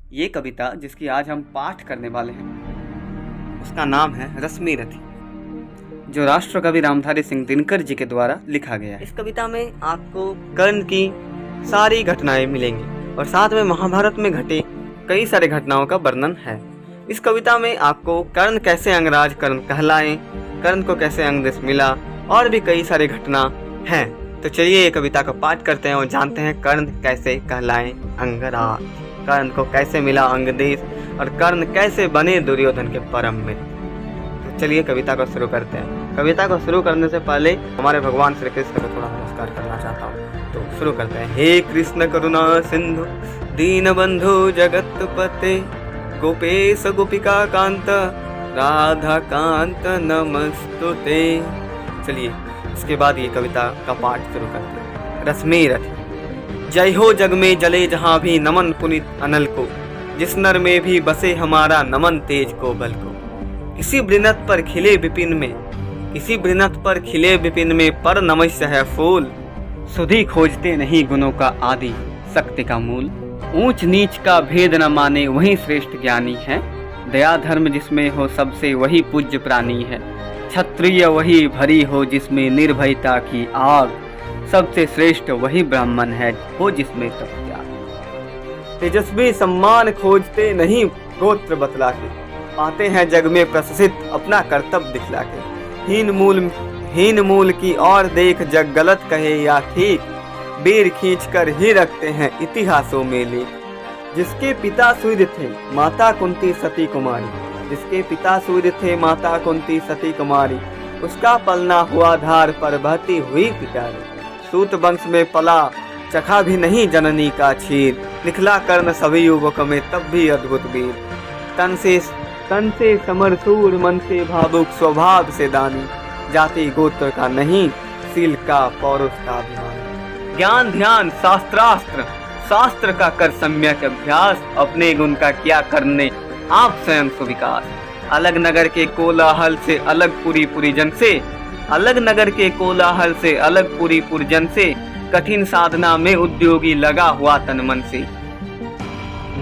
ये कविता जिसकी आज हम पाठ करने वाले हैं उसका नाम है रश्मि रथी, जो राष्ट्र कवि रामधारी सिंह दिनकर जी के द्वारा लिखा गया है। इस कविता में आपको कर्ण की सारी घटनाएं मिलेंगी और साथ में महाभारत में घटे कई सारे घटनाओं का वर्णन है। इस कविता में आपको कर्ण कैसे अंगराज कर्ण कहलाए, कर्ण को कैसे अंगदेश मिला और भी कई सारे घटना हैं। तो चलिए ये कविता का पाठ करते हैं और जानते हैं कर्ण कैसे कहलाए अंगराज, कर्ण को कैसे मिला अंगदेश और कर्ण कैसे बने दुर्योधन के परम मित्र। तो चलिए कविता को शुरू करते हैं। कविता को शुरू करने से पहले हमारे भगवान श्री कृष्ण को थोड़ा नमस्कार करना चाहता हूँ। तो शुरू करते हैं। हे कृष्ण करुणा सिंधु दीन बंधु जगतपते गोपेश गोपिका कांत राधा कांत नमस्तुते। चलिए इसके बाद ये कविता का पाठ शुरू करते हैं। रश्मि रथी। जय हो जग में जले जहाँ भी नमन पुनित अनल को, जिस नर में भी बसे हमारा नमन तेज को बल को। इसी वृनत पर खिले विपिन में, इसी वृनत पर खिले विपिन में पर नमस्य है फूल। सुधि खोजते नहीं गुणों का आदि शक्ति का मूल। ऊंच नीच का भेद न माने वही श्रेष्ठ ज्ञानी है। दया धर्म जिसमें हो सबसे वही पूज्य प्राणी है। क्षत्रिय वही भरी हो जिसमें निर्भयता की आग, सबसे श्रेष्ठ वही ब्राह्मण है हो जिसमें तप त्याग। तेजस्वी सम्मान खोजते नहीं गोत्र बतला के, पाते हैं जग में प्रसिद्ध अपना कर्तव्य दिखला के। हीन मूल की और देख जग गलत कहे या ठीक, बेर खींच कर ही रखते हैं इतिहासों में लेख। जिसके पिता सूर्य थे माता कुंती सती कुमारी, जिसके पिता सूर्य थे माता कुंती सती कुमारी, उसका पलना हुआ धार पर बहती हुई पिटारी। सूत वंश में पला चखा भी नहीं जननी का छीर, निखला कर्ण सभी युवक में तब भी अद्भुत वीर। तन से समरसूर मन से भावुक स्वभाव से दानी, जाति गोत्र का नहीं सील का पौरुष का अभिमान। ज्ञान ध्यान शास्त्रास्त्र शास्त्र का कर सम्यक अभ्यास, अपने गुण का क्या करने आप स्वयं सुविकास। अलग नगर के कोलाहल से अलग पूरी जन से, अलग नगर के कोलाहल से अलग पूरी जन से, कठिन साधना में उद्योगी लगा हुआ तन मन से।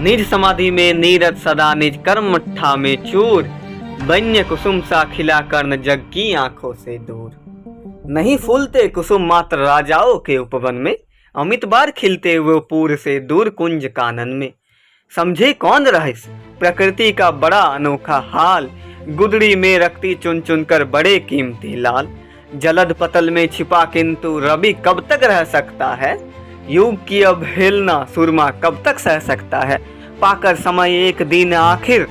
निज समाधि में नीरज सदा निज कर्मठा में चूर, वन्य कुसुम सा खिला कर्ण जग की आंखों से दूर। नहीं फूलते कुसुम मात्र राजाओं के उपवन में, अमित बार खिलते हुए पूर से दूर कुंज कानन में। समझे कौन रहस्य प्रकृति का बड़ा अनोखा हाल, गुदड़ी में रखती चुन चुन कर बड़े कीमती लाल। जलद पतल में छिपा किंतु रवि कब तक रह सकता है, युग की अवहेलना सुरमा कब तक सह सकता है। पाकर समय एक दिन आखिर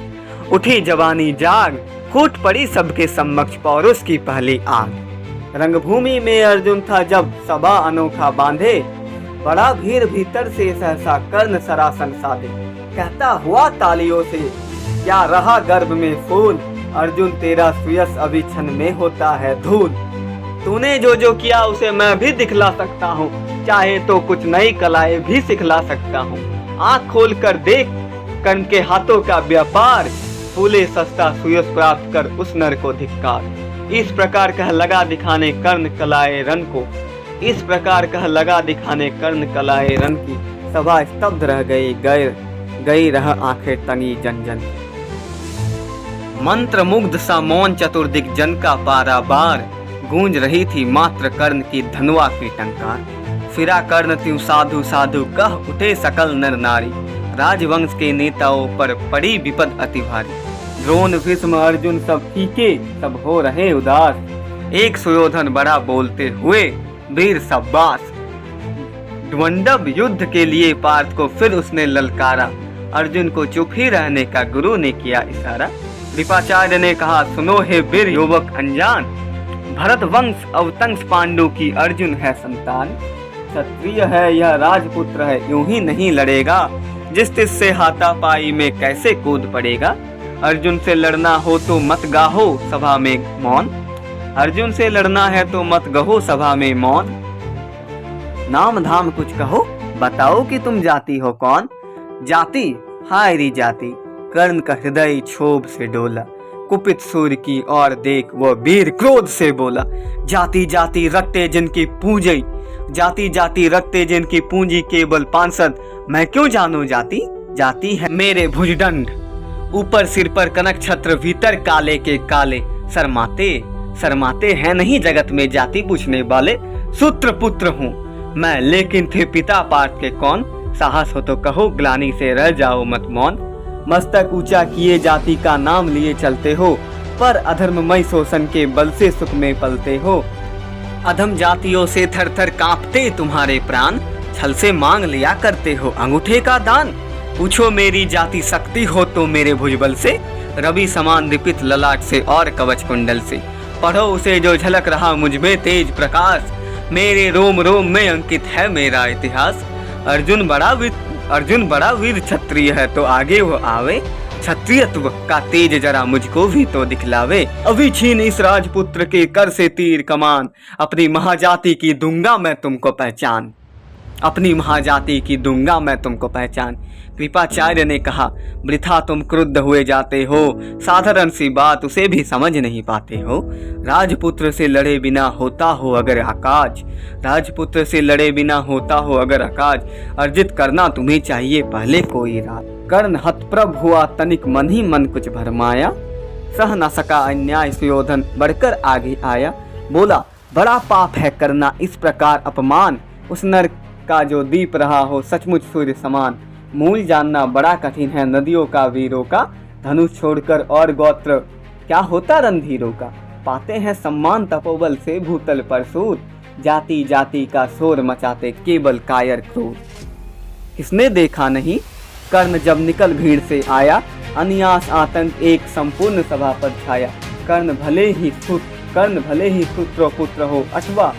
उठी जवानी जाग, फूट पड़ी सबके समक्ष पौरुष की पहली आग। रंगभूमि में अर्जुन था जब सभा अनोखा बांधे, बड़ा भीड़ भीतर से सहसा कर्ण सरासन साधे। कहता हुआ तालियों से क्या रहा गर्भ में फूल, अर्जुन तेरा सुयस अभी क्षण में होता है धूल। तूने जो किया उसे मैं भी दिखला सकता हूँ, चाहे तो कुछ नई कलाएं भी सिखला सकता हूँ। आँख खोल कर देख कर्ण के हाथों का व्यापार, फूले सस्ता सुयस प्राप्त कर उस नर को धिक्कार। इस प्रकार कह लगा दिखाने कर्ण कलाए रन को, इस प्रकार कह लगा दिखाने कर्ण कलाए रन की। सभा स्तब्ध रह गई रह आंखें तंगी जन जन। मंत्र मुग्ध सा मौन चतुर्दिक जन का पाराबार, गूंज रही थी मात्र कर्ण की धनुआ की टंकार। फिरा कर्ण त्यों साधु साधु कह उठे सकल नर नारी, राजवंश के नेताओं पर पड़ी विपद अति भारी। द्रोण भीष्म अर्जुन सब फीके सब हो रहे उदास, एक सुयोधन बड़ा बोलते हुए वीर शाबाश। द्वंद्व युद्ध के लिए पार्थ को फिर उसने ललकारा, अर्जुन को चुप ही रहने का गुरु ने किया इशारा। कृपाचार्य ने कहा सुनो हे वीर युवक अनजान, भरत वंश अवतंस पांडु की अर्जुन है संतान। क्षत्रिय है यह राजपुत्र है यूं ही नहीं लड़ेगा, जिस तिस से हाथापाई में कैसे कूद पड़ेगा। अर्जुन से लड़ना हो तो मत गाहो सभा में मौन, अर्जुन से लड़ना है तो मत गहो सभा में मौन। नाम धाम कुछ कहो बताओ कि तुम जाति हो कौन। जाति हाय री जाति, कर्ण का हृदय क्षोभ से डोला। कुपित सूर्य की ओर देख वो वीर क्रोध से बोला, जाति जाति रखते जिनकी पूंजी, जाति जाति रखते जिनकी पूंजी केवल पांसद, मैं क्यों जानू जाति। जाति है मेरे भुजदंड, ऊपर सिर पर कनक छत्र, भीतर काले के काले। शर्माते शर्माते हैं नहीं जगत में जाति पूछने वाले। सूत्र पुत्र हूँ मैं, लेकिन थे पिता पार्थ के कौन। साहस हो तो कहो, ग्लानि से रह जाओ मत मौन। मस्तक ऊंचा किए जाति का नाम लिए चलते हो, पर अधर्ममय शोषण के बल से सुख में पलते हो। अधम जातियों से थर थर कांपते तुम्हारे प्राण, छल से मांग लिया करते हो अंगूठे का दान। पूछो मेरी जाति शक्ति हो तो मेरे भुजबल से, रवि समान दीपित ललाट से और कवच कुंडल से। पढ़ो उसे जो झलक रहा मुझ में तेज प्रकाश, मेरे रोम रोम में अंकित है मेरा इतिहास। अर्जुन बड़ा वीर क्षत्रिय है तो आगे वो आवे, क्षत्रियत्व का तेज जरा मुझको भी तो दिखलावे। अभी छीन इस राजपुत्र के कर से तीर कमान, अपनी महाजाति की दूंगा मैं तुमको पहचान, अपनी महाजाति की दूंगा मैं तुमको पहचान। कृपाचार्य ने कहा, वृथा तुम क्रुद्ध हुए जाते हो, साधारण सी बात उसे भी समझ नहीं पाते हो। राजपुत्र से लड़े बिना होता हो अगर आकाज, राजपुत्र से लड़े बिना होता हो अगर आकाज, अर्जित करना तुम्हें चाहिए पहले कोई राज। कर्ण हतप्रभ हुआ तनिक मन ही मन कुछ भरमाया, सह न सका अन्याय सुयोधन बढ़कर आगे आया। बोला बड़ा पाप है करना इस प्रकार अपमान, उस नर का जो दीप रहा हो सचमुच सूर्य समान। मूल जानना बड़ा कठिन है नदियों का वीरों का, धनुष छोड़कर और गोत्र क्या होता रणधीरों का। पाते हैं सम्मान तपोबल से भूतल पर सूर, जाति जाति का शोर मचाते केवल कायर क्रूर। किसने देखा नहीं कर्ण जब निकल भीड़ से आया, अनियास आतंक एक संपूर्ण सभा पर छाया। कर्ण भले ही पुत्र पुत्र हो अथवा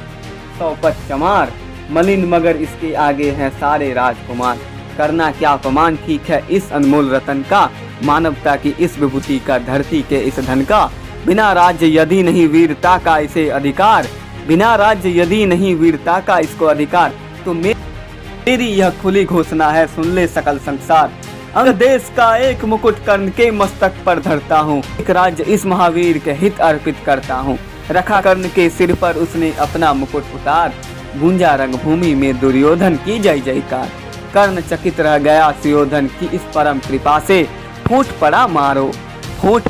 सौपत चमार, मलिन मगर इसके आगे हैं सारे राजकुमार। करना क्या अपमान ठीक है इस अनमोल रतन का, मानवता की इस विभूति का, धरती के इस धन का। बिना राज्य यदि नहीं वीरता का इसे अधिकार, बिना राज्य यदि नहीं वीरता का इसको अधिकार, तो मेरी यह खुली घोषणा है सुन ले सकल संसार। अंग देश का एक मुकुट कर्ण के मस्तक पर धरता हूँ, एक राज्य इस महावीर के हित अर्पित करता हूँ। रखा कर्ण के सिर पर उसने अपना मुकुट उतार, गूंजा रंगभूमि में दुर्योधन की जय जयकार। कर्ण चकित रह गया सुयोधन की इस परम कृपा से, फूट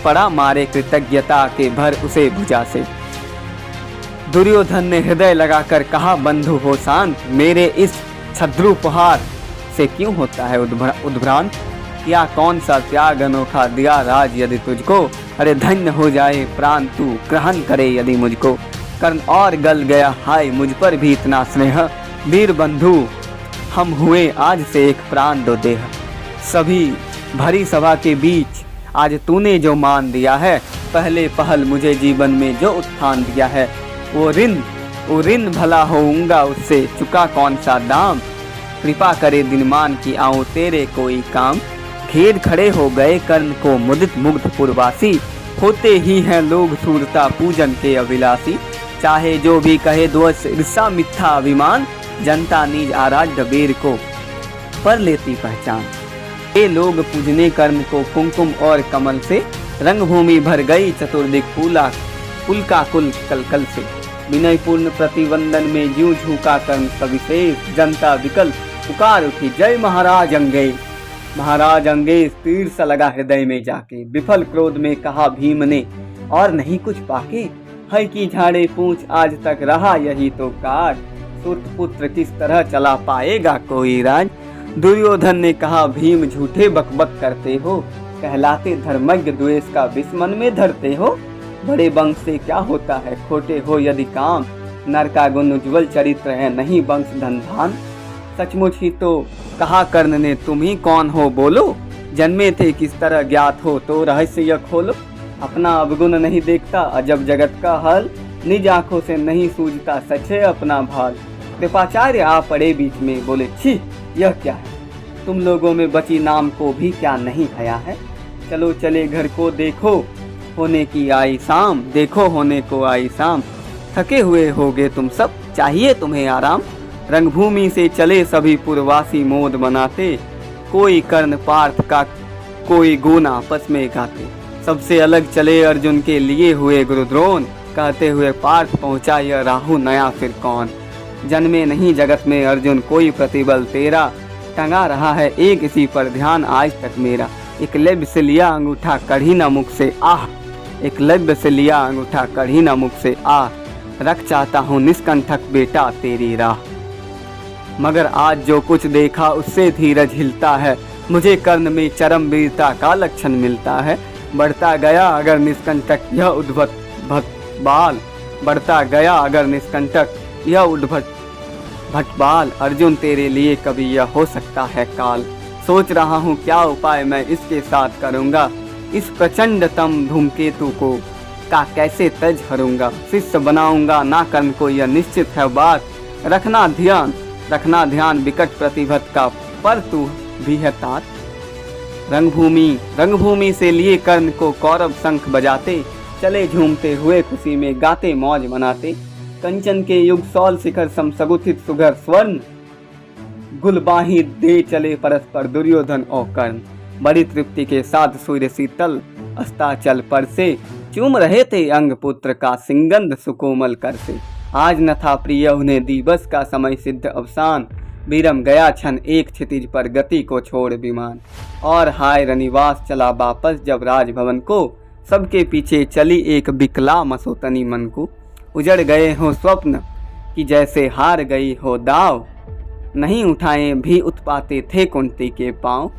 पड़ा मारे कृतज्ञता के भर उसे भुजा से। दुर्योधन ने हृदय लगाकर कहा बंधु हो शांत, मेरे इस छद्रुपहार से क्यों होता है उद्भ्रांत। या कौन सा त्याग अनोखा दिया राज यदि तुझको, अरे धन्य हो जाए प्राण तू ग्रहण करे यदि मुझको। कर्ण और गल गया, हाय मुझ पर भी इतना स्नेह, वीर बंधु हम हुए आज से एक प्राण दो देह। सभी भरी सभा के बीच आज तूने जो मान दिया है, पहले पहल मुझे जीवन में जो उत्थान दिया है, वो ऋण भला होऊंगा उससे, चुका कौन सा दाम। कृपा करे दिनमान की आऊं तेरे कोई काम। घेर खड़े हो गए कर्ण को मुदित मुग्ध पुरवासी, होते ही हैं लोग सूरता पूजन के अभिलाषी। चाहे जो भी कहे द्वेष ईर्षा मिथ्या अभिमान, जनता निज आराध्य वीर को पर लेती पहचान। ये लोग पूजने कर्ण को कुमकुम और कमल से, रंगभूमि भर गई चतुर्दिक पुल का कुल कलकल से। विनय पूर्ण प्रतिवंदन में यूं झुका कर्ण सविशेष, जनता विकल पुकार उठी जय महाराज अंगेय। महाराज अंगेय तीर सा लगा हृदय में जाके, विफल क्रोध में कहा भीम ने और नहीं कुछ पाके। है की झाड़े पूछ आज तक रहा यही तो काज, सुत पुत्र किस तरह चला पाएगा कोई राज। दुर्योधन ने कहा भीम झूठे बकबक करते हो, कहलाते धर्मज्ञ द्वेष का विष मन में धरते हो। बड़े वंश से क्या होता है खोटे हो यदि काम, नर का गुण उज्ज्वल चरित्र है नहीं वंश धन धान। सचमुच ही तो कहा कर्ण ने तुम ही कौन हो बोलो, जन्मे थे किस तरह ज्ञात हो तो रहस्य यह खोलो। अपना अवगुण नहीं देखता अजब जगत का हाल, निज आंखों से नहीं सूझता सच है अपना भाल। कृपाचार्य आ पड़े बीच में बोले छी यह क्या है, तुम लोगों में बची नाम को भी क्या नहीं हया है। चलो चले घर को देखो होने की आई शाम, देखो होने को आई शाम। थके हुए होगे तुम सब चाहिए तुम्हें आराम। रंगभूमि से चले सभी पुरवासी मोद मनाते, कोई कर्ण पार्थ का कोई गुण आपस में गाते। सबसे अलग चले अर्जुन के लिए हुए गुरुद्रोण, कहते हुए पार्थ पहुंचा यह राहु नया फिर कौन। जन्मे नहीं जगत में अर्जुन कोई प्रतिबल तेरा, टंगा रहा है एक इसी पर ध्यान आज तक मेरा। एकलव्य से लिया अंगूठा कढ़ी न मुख से आह, एकलव्य से लिया अंगूठा कढ़ी न मुख से आह, रख चाहता हूँ निष्कंठक बेटा तेरी राह। मगर आज जो कुछ देखा उससे धीरज हिलता है, मुझे कर्ण में चरम वीरता का लक्षण मिलता है। बढ़ता गया अगर निष्कंटक यह उद्भट भटबाल, बढ़ता गया अगर निष्कंटक यह उद्भट भटबाल, अर्जुन तेरे लिए कभी यह हो सकता है काल। सोच रहा हूँ क्या उपाय मैं इसके साथ करूँगा, इस प्रचंडतम धूमकेतु को का कैसे तज हरूंगा। शिष्य बनाऊंगा ना कर्ण को यह निश्चित है बात, रखना ध्यान विकट प्रतिभट का, पर तू भी है तात। रंगभूमि से लिए कर्ण को कौरव शंख बजाते, चले झूमते हुए खुशी में गाते मौज मनाते। कंचन के युग सौल शिखर समसगुथित सुघर स्वर्ण, गुलबाही दे चले परस्पर दुर्योधन और कर्ण। बड़ी तृप्ति के साथ सूर्य शीतल अस्ताचल पर से, चूम रहे थे अंग पुत्र का सिंगंध सुकोमल कर से। आज न था प्रिय उन्हें दिवस का समय सिद्ध अवसान, विरम गया क्षण एक क्षितिज पर गति को छोड़ विमान। और हाय रनिवास चला वापस जब राजभवन को, सबके पीछे चली एक बिकला मसोतनी मन को। उजड़ गए हो स्वप्न कि जैसे हार गई हो दाव, नहीं उठाए भी उत्पाते थे कुंती के पांव।